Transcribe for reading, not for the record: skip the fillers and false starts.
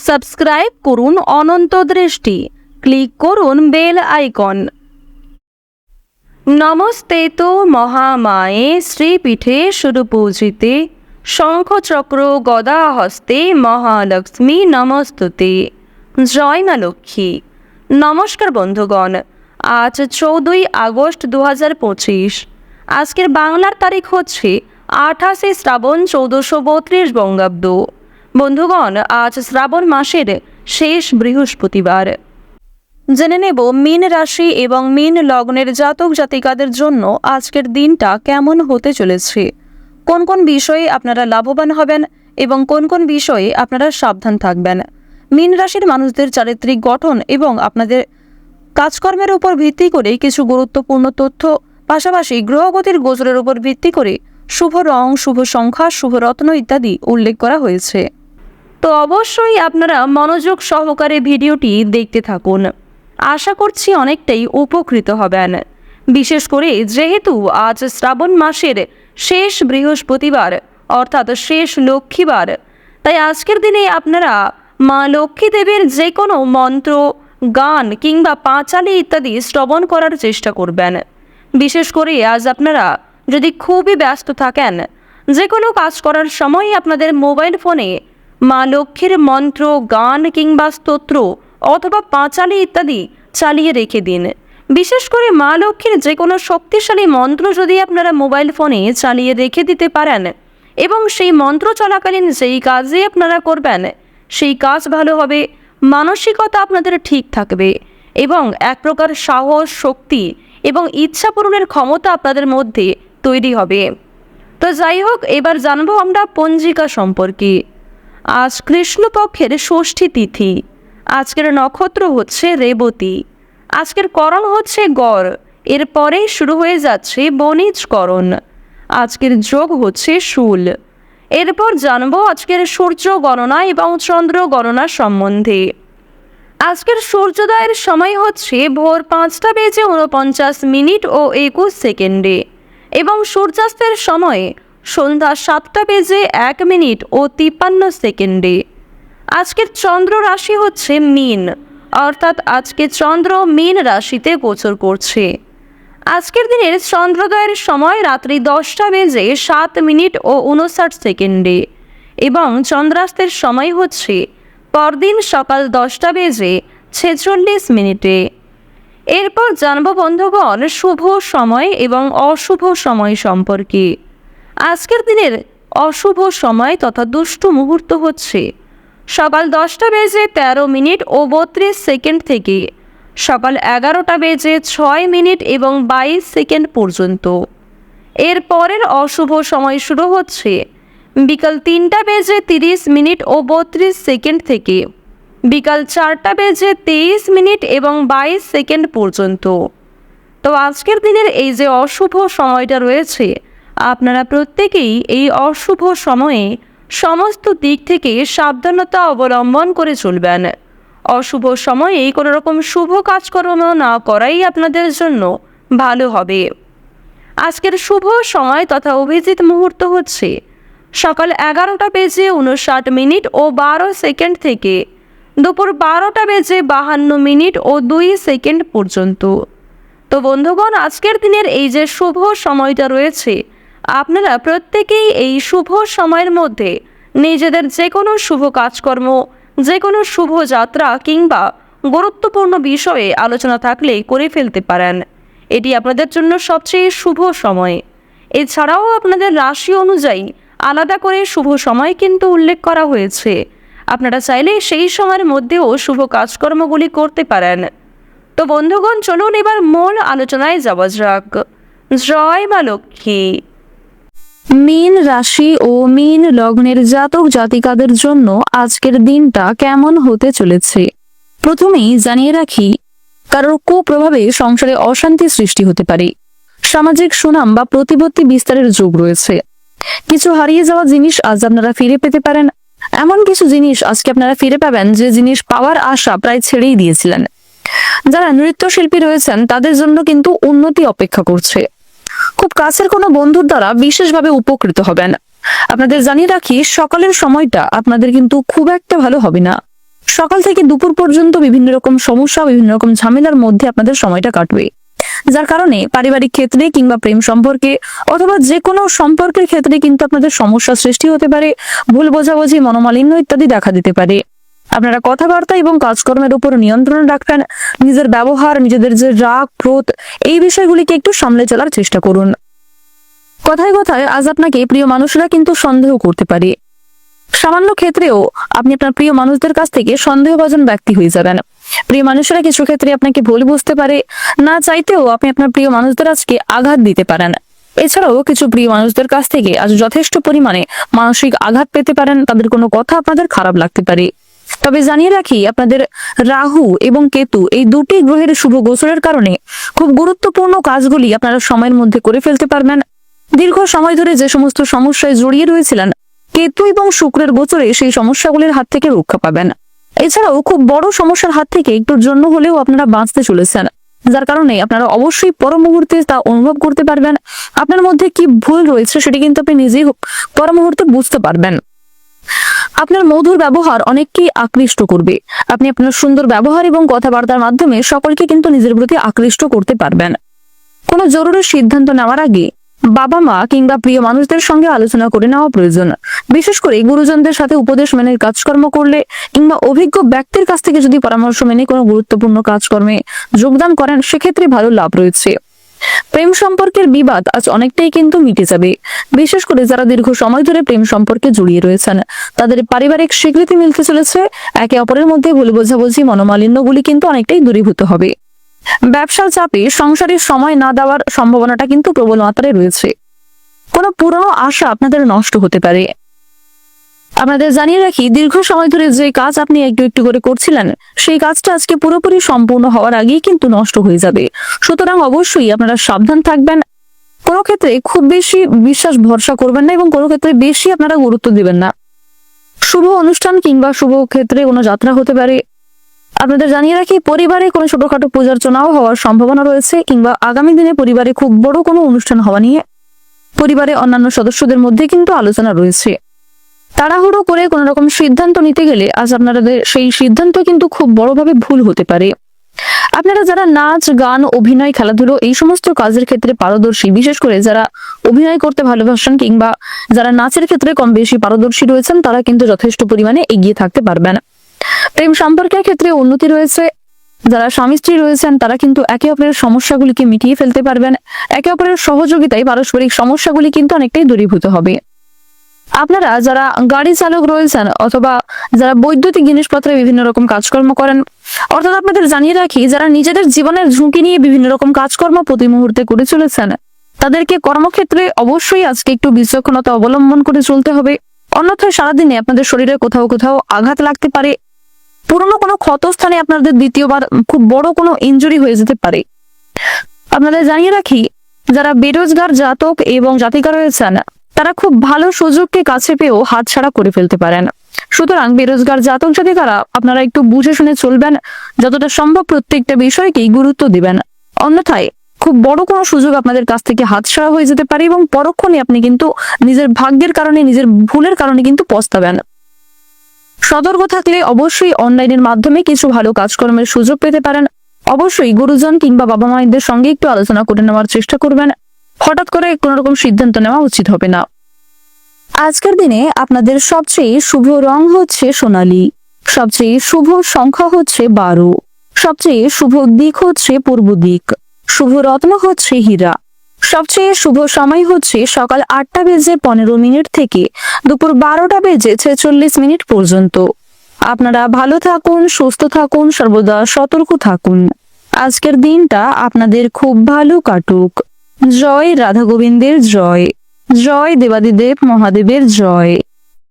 Subscribe করুন অনন্ত দৃষ্টি, click করুন বেল আইকন। নমস্তে তো মহামায়ে শ্রীপীঠে সুরপূজিতে, শঙ্খচক্র গদা হস্তে মহালক্ষ্মী নমস্তুতে। জয় মা লক্ষ্মী। নমস্কার বন্ধুগণ, আজ 14ই আগস্ট 2025। আজকের বাংলার তারিখ হচ্ছে 28শে শ্রাবণ 1432 বঙ্গাব্দ। বন্ধুগণ, আজ শ্রাবণ মাসের শেষ বৃহস্পতিবার। জেনে নেব মীন রাশি এবং মীন লগ্নের জাতক জাতিকাদের জন্য আজকের দিনটা কেমন হতে চলেছে, কোন কোন বিষয়ে আপনারা লাভবান হবেন এবং কোন কোন বিষয়ে আপনারা সাবধান থাকবেন। মীন রাশির মানুষদের চারিত্রিক গঠন এবং আপনাদের কাজকর্মের উপর ভিত্তি করে কিছু গুরুত্বপূর্ণ তথ্য, পাশাপাশি গ্রহগতির গোচরের উপর ভিত্তি করে শুভ রং, শুভ সংখ্যা, শুভ রত্ন ইত্যাদি উল্লেখ করা হয়েছে। তো অবশ্যই আপনারা মনোযোগ সহকারে ভিডিওটি দেখতে থাকুন। আশা করছি অনেকটাই উপকৃত হবেন। বিশেষ করে যেহেতু আজ শ্রাবণ মাসের শেষ বৃহস্পতিবার অর্থাৎ শেষ লক্ষ্মীবার, তাই আজকের দিনে আপনারা মা লক্ষ্মী দেবীর যে কোনো মন্ত্র, গান কিংবা পাঁচালি ইত্যাদি শ্রবণ করার চেষ্টা করবেন। বিশেষ করে আজ আপনারা যদি খুবই ব্যস্ত থাকেন, যে কোনো কাজ করার সময় আপনাদের মোবাইল ফোনে মা লক্ষ্মীর মন্ত্র, গান কিংবা স্তোত্র অথবা পাঁচালি ইত্যাদি চালিয়ে রেখে দিন। বিশেষ করে মা লক্ষ্মীর যে কোনো শক্তিশালী মন্ত্র যদি আপনারা মোবাইল ফোনে চালিয়ে রেখে দিতে পারেন এবং সেই মন্ত্র চলাকালীন যেই কাজে আপনারা করবেন সেই কাজ ভালো হবে, মানসিকতা আপনাদের ঠিক থাকবে এবং এক প্রকার সাহস, শক্তি এবং ইচ্ছা পূরণের ক্ষমতা আপনাদের মধ্যে তৈরি হবে। তো যাই হোক, এবার জানবো আমরা পঞ্জিকা সম্পর্কে। আজ কৃষ্ণপক্ষের ষষ্ঠী তিথি। আজকের নক্ষত্র হচ্ছে রেবতী। আজকের করণ হচ্ছে গড়, এরপরেই শুরু হয়ে যাচ্ছে বণিজ করণ। আজকের যোগ হচ্ছে শূল। এরপর জানবো আজকের সূর্য গণনা এবং চন্দ্র গণনা সম্বন্ধে। আজকের সূর্যোদয়ের সময় হচ্ছে ভোর 5:49 ও 21 সেকেন্ডে এবং সূর্যাস্তের সময় সন্ধ্যা 7:01 ও 53 সেকেন্ডে। আজকের চন্দ্র রাশি হচ্ছে মীন, অর্থাৎ আজকে চন্দ্র মীন রাশিতে গোচর করছে। আজকের দিনের চন্দ্রোদয়ের সময় রাত্রি 10:07 ও 59 সেকেন্ডে এবং চন্দ্রাস্তের সময় হচ্ছে পরদিন সকাল 10:46। এরপর জানব বন্ধুগণ শুভ সময় এবং অশুভ সময় সম্পর্কে। আজকের দিনের অশুভ সময় তথা দুষ্টু মুহূর্ত হচ্ছে সকাল 10:13 ও 32 সেকেন্ড থেকে সকাল 11:06 এবং 22 সেকেন্ড পর্যন্ত। এর পরের অশুভ সময় শুরু হচ্ছে বিকাল 3:30 ও 32 সেকেন্ড থেকে বিকাল 4:23 এবং 22 সেকেন্ড পর্যন্ত। তো আজকের দিনের এই যে অশুভ সময়টা রয়েছে, আপনারা প্রত্যেকেই এই অশুভ সময়ে সমস্ত দিক থেকে সাবধানতা অবলম্বন করে চলবেন। অশুভ সময়ে কোনো রকম শুভ কাজকর্ম না করাই আপনাদের জন্য ভালো হবে। আজকের শুভ সময় তথা অভিজিৎ মুহূর্ত হচ্ছে সকাল 11:59 ও 12 সেকেন্ড থেকে দুপুর 12:52 ও 2 সেকেন্ড পর্যন্ত। তো বন্ধুগণ, আজকের দিনের এই যে শুভ সময়টা রয়েছে, আপনারা প্রত্যেকেই এই শুভ সময়ের মধ্যে নিজেদের যে কোনো শুভ কাজকর্ম, যে কোনো শুভ যাত্রা কিংবা গুরুত্বপূর্ণ বিষয়ে আলোচনা থাকলে করে ফেলতে পারেন। এটি আপনাদের জন্য সবচেয়ে শুভ সময়। এছাড়াও আপনাদের রাশি অনুযায়ী আলাদা করে শুভ সময় কিন্তু উল্লেখ করা হয়েছে। আপনারা চাইলে সেই সময়ের মধ্যেও শুভ কাজকর্মগুলি করতে পারেন। তো বন্ধুগণ, চলুন এবার মূল আলোচনায় যাওয়া যাক। জয় মা লক্ষ্মী। মীন রাশি ও মীন লগ্নের জাতক জাতিকাদের জন্য আজকের দিনটা কেমন হতে চলেছে প্রথমেই জানিয়ে রাখি, কারোর কুপ্রভাবে সংসারে অশান্তি সৃষ্টি হতে পারে। সামাজিক সুনাম বা প্রতিপত্তি বিস্তারের যোগ রয়েছে। কিছু হারিয়ে যাওয়া জিনিস আজ আপনারা ফিরে পেতে পারেন। এমন কিছু জিনিস আজকে আপনারা ফিরে পাবেন যে জিনিস পাওয়ার আশা প্রায় ছেড়েই দিয়েছিলেন। যারা নৃত্যশিল্পী রয়েছেন তাদের জন্য কিন্তু উন্নতি অপেক্ষা করছে। খুব কাছের কোনো বন্ধুর দ্বারা বিশেষভাবে উপকৃত হবেন। আপনাদের জানিয়ে রাখি, সকালের সময়টা আপনাদের কিন্তু খুব একটা ভালো হবে না। সকাল থেকে দুপুর পর্যন্ত বিভিন্ন রকম সমস্যা, বিভিন্ন রকম ঝামেলার মধ্যে আপনাদের সময়টা কাটবে, যার কারণে পারিবারিক ক্ষেত্রে কিংবা প্রেম সম্পর্কে অথবা যে কোনো সম্পর্কের ক্ষেত্রে কিন্তু আপনাদের সমস্যা সৃষ্টি হতে পারে, ভুল বোঝাবুঝি, মনোমালিন্য ইত্যাদি দেখা দিতে পারে। আপনারা কথাবার্তা এবং কাজকর্মের উপর নিয়ন্ত্রণ রাখবেন। নিজের ব্যবহার, নিজেদের যে রাগ, ক্রোধ, এই বিষয়গুলিকে একটু সামলে চলার চেষ্টা করুন। কথায় কথায় আজ আপনাকে প্রিয় মানুষরা কিন্তু সন্দেহ করতে পারে। সামান্য ক্ষেত্রেও আপনি আপনার প্রিয় মানুষদের কাছ থেকে সন্দেহভাজন ব্যক্তি হয়ে যাবেন। প্রিয় মানুষেরা কিছু ক্ষেত্রে আপনাকে ভুল বুঝতে পারে, না চাইতেও আপনি আপনার প্রিয় মানুষদের আজকে আঘাত দিতে পারেন। এছাড়াও কিছু প্রিয় মানুষদের কাছ থেকে আজ যথেষ্ট পরিমাণে মানসিক আঘাত পেতে পারেন, তাদের কোনো কথা আপনাদের খারাপ লাগতে পারে। তবে জানিয়ে রাখি, আপনাদের রাহু এবং কেতু এই দুটি গ্রহের শুভ গোচরের কারণে খুব গুরুত্বপূর্ণ কাজগুলি আপনারা সময়ের মধ্যে করে ফেলতে পারবেন। দীর্ঘ সময় ধরে যে সমস্ত সমস্যায় জড়িয়ে রয়েছিলেন, কেতু এবং শুক্রের গোচরে সেই সমস্যাগুলির হাত থেকে রক্ষা পাবেন। এছাড়াও খুব বড় সমস্যার হাত থেকে একটুর জন্য হলেও আপনারা বাঁচতে চলেছেন, যার কারণে আপনারা অবশ্যই পর মুহূর্তে তা অনুভব করতে পারবেন। আপনার মধ্যে কি ভুল রয়েছে সেটি কিন্তু আপনি নিজেই পর মুহূর্তে বুঝতে পারবেন। আপনার মধুর ব্যবহার অনেককেই আকৃষ্ট করবে। আপনি আপনার সুন্দর ব্যবহার এবং কথাবার্তার মাধ্যমে সকলকে কিন্তু নিজের প্রতি আকৃষ্ট করতে পারবেন। কোনো জরুরি সিদ্ধান্ত নেওয়ার আগে বাবা মা কিংবা প্রিয় মানুষদের সঙ্গে আলোচনা করে নেওয়া প্রয়োজন। বিশেষ করে গুরুজনদের সাথে উপদেশ মেনে কাজকর্ম করলে কিংবা অভিজ্ঞ ব্যক্তির কাছ থেকে যদি পরামর্শ মেনে কোনো গুরুত্বপূর্ণ কাজকর্মে যোগদান করেন, সেক্ষেত্রে ভালো লাভ রয়েছে। প্রেম সম্পর্কের বিবাদ আজ অনেকটাই কিন্তু মিটে যাবে। বিশেষ করে যারা দীর্ঘ সময় ধরে প্রেম সম্পর্কে জড়িয়ে রয়েছেন, তাদের পারিবারিক স্বীকৃতি মিলতে চলেছে। একে অপরের মধ্যে ভুল বোঝাবুঝি, মনোমালিন্যগুলি কিন্তু অনেকটাই দূরীভূত হবে। ব্যবসার চাপে সংসারের সময় না দেওয়ার সম্ভাবনাটা কিন্তু প্রবল মাত্রায় রয়েছে। কোনো পুরনো আশা আপনাদের নষ্ট হতে পারে। আপনাদের জানিয়ে রাখি, দীর্ঘ সময় ধরে যে কাজ আপনি একটু একটু করে করছিলেন, সেই কাজটা আজকে পুরোপুরি সম্পূর্ণ হওয়ার আগেই কিন্তু নষ্ট হয়ে যাবে। সুতরাং অবশ্যই আপনারা সাবধান থাকবেন। কোনো ক্ষেত্রে খুব বেশি বিশ্বাস ভরসা করবেন না এবং কোনো ক্ষেত্রে বেশি আপনারা গুরুত্ব দিবেন না। শুভ অনুষ্ঠান কিংবা শুভ ক্ষেত্রে কোনো যাত্রা হতে পারে। আপনাদের জানিয়ে রাখি, পরিবারে কোনো ছোটখাটো পূজার্চনাও হওয়ার সম্ভাবনা রয়েছে, কিংবা আগামী দিনে পরিবারে খুব বড় কোনো অনুষ্ঠান হওয়া নিয়ে পরিবারে অন্যান্য সদস্যদের মধ্যে কিন্তু আলোচনা রয়েছে। তাড়াহুড়ো করে কোনো রকম সিদ্ধান্ত নিতে গেলে আজ আপনাদের সেই সিদ্ধান্ত কিন্তু খুব বড়ভাবে ভুল হতে পারে। আপনারা যারা নাচ, গান, অভিনয়, খেলাধুলো এই সমস্ত কাজের ক্ষেত্রে পারদর্শী, বিশেষ করে যারা অভিনয় করতে ভালোবাসেন কিংবা যারা নাচের ক্ষেত্রে কম বেশি পারদর্শী রয়েছেন, তারা কিন্তু যথেষ্ট পরিমাণে এগিয়ে থাকতে পারবেন। প্রেম সম্পর্কের ক্ষেত্রে উন্নতি রয়েছে। যারা স্বামী স্ত্রী রয়েছেন, তারা কিন্তু একে অপরের সমস্যাগুলিকে মিটিয়ে ফেলতে পারবেন। একে অপরের সহযোগিতায় পারস্পরিক সমস্যাগুলি কিন্তু অনেকটাই দূরীভূত হবে। আপনারা যারা গাড়ি চালক রয়েছেন অথবা যারা বৈদ্যুতিক জিনিসপত্রে বিভিন্ন রকম কাজকর্ম করেন, অর্থাৎ আপনাদের জানিয়ে রাখি, যারা নিজেদের জীবনের ঝুঁকি নিয়ে বিভিন্ন রকম কাজকর্ম প্রতি মুহূর্তে করে চলেছেন, তাদেরকে কর্মক্ষেত্রে অবশ্যই আজকে একটু বিচক্ষণতা অবলম্বন করে চলতে হবে। অন্যথায় সারাদিনে আপনাদের শরীরে কোথাও কোথাও আঘাত লাগতে পারে। পুরনো কোনো ক্ষতস্থানে আপনাদের দ্বিতীয়বার খুব বড় কোনো ইনজুরি হয়ে যেতে পারে। আপনাদের জানিয়ে রাখি, যারা বেরোজগার জাতক এবং জাতিকা রয়েছেন, তারা খুব ভালো সুযোগকে কাছে পেয়েও হাতছাড়া করে ফেলতে পারেন। সুতরাং বেরোজগার জাতক জাতিকারা আপনারা একটু বুঝে শুনে চলবেন, যতটা সম্ভব প্রত্যেকটা বিষয়কেই গুরুত্ব দিবেন। অন্যথায় খুব বড় কোনো সুযোগ আপনাদের কাছ থেকে হাতছাড়া হয়ে যেতে পারে এবং পরক্ষণে আপনি কিন্তু নিজের ভাগ্যের কারণে, নিজের ভুলের কারণে কিন্তু পস্তাবেন। সতর্ক থাকলে অবশ্যই অনলাইনের মাধ্যমে কিছু ভালো কাজকর্মের সুযোগ পেতে পারেন। অবশ্যই গুরুজন কিংবা বাবা মায়েদের সঙ্গে একটু আলোচনা করে নেওয়ার চেষ্টা করবেন। হঠাৎ করে কোনো রকম সিদ্ধান্ত নেওয়া উচিত হবে না। আজকের দিনে আপনাদের সবচেয়ে শুভ রং হচ্ছে সোনালী, সবচেয়ে শুভ সংখ্যা হচ্ছে 12, সবচেয়ে শুভ দিক হচ্ছে পূর্ব দিক, শুভ রত্ন হচ্ছে হীরা, সবচেয়ে শুভ সময় হচ্ছে সকাল 8:15 থেকে দুপুর 12:46 পর্যন্ত। আপনারা ভালো থাকুন, সুস্থ থাকুন, সর্বদা সতর্ক থাকুন। আজকের দিনটা আপনাদের খুব ভালো কাটুক। জয় রাধা গোবিন্দের জয়, জয় দেবাদিদেব মহাদেবের জয়।